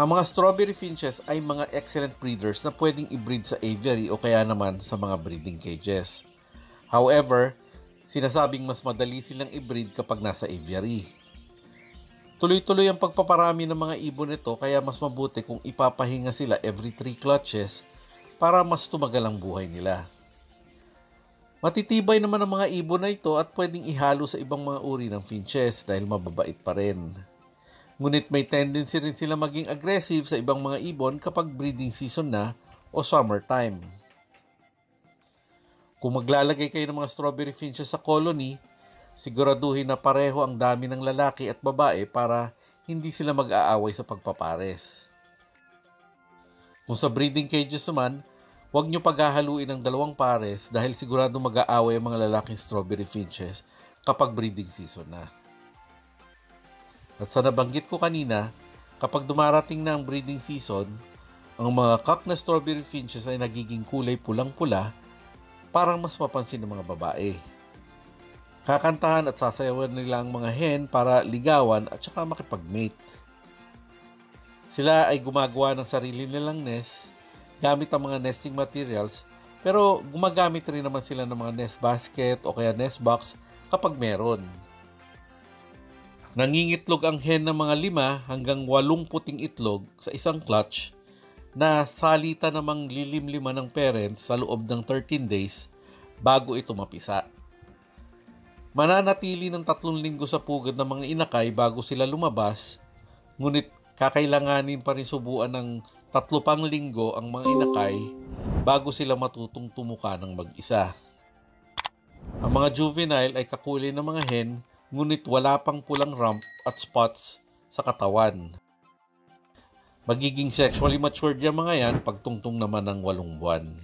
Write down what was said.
Ang mga strawberry finches ay mga excellent breeders na pwedeng i-breed sa aviary o kaya naman sa mga breeding cages. However, sinasabing mas madali silang i-breed kapag nasa aviary. Tuloy-tuloy ang pagpaparami ng mga ibon nito kaya mas mabuti kung ipapahinga sila every 3 clutches para mas tumagal ang buhay nila. Matitibay naman ang mga ibon na ito at pwedeng ihalo sa ibang mga uri ng finches dahil mababait pa rin. Ngunit may tendency rin sila maging aggressive sa ibang mga ibon kapag breeding season na o summertime. Kung maglalagay kayo ng mga strawberry finches sa colony, siguraduhin na pareho ang dami ng lalaki at babae para hindi sila mag-aaway sa pagpapares. Kung sa breeding cages naman, huwag nyo paghahaluin ng dalawang pares dahil sigurado mag-aaway ang mga lalaking strawberry finches kapag breeding season na. At sa nabanggit ko kanina, kapag dumarating na ang breeding season, ang mga cock na strawberry finches ay nagiging kulay pulang-pula parang mas mapansin ng mga babae. Kakantahan at sasayawan nila ang mga hen para ligawan at saka makipag-mate. Sila ay gumagawa ng sarili nilang nest gamit ang mga nesting materials pero gumagamit rin naman sila ng mga nest basket o kaya nest box kapag meron. Nangingitlog ang hen ng mga 5 hanggang 8 puting itlog sa isang clutch na salita namang lilimliman ng parents sa loob ng 13 days bago ito mapisa. Mananatili ng 3 linggo sa pugad ng mga inakay bago sila lumabas, ngunit kakailanganin pa rin subuan ng 3 pang linggo ang mga inakay bago sila matutong tumuka ng mag-isa. Ang mga juvenile ay kakulay ng mga hen, ngunit wala pang pulang rump at spots sa katawan. Magiging sexually matured yung mga yan pagtungtong naman ng 8 buwan.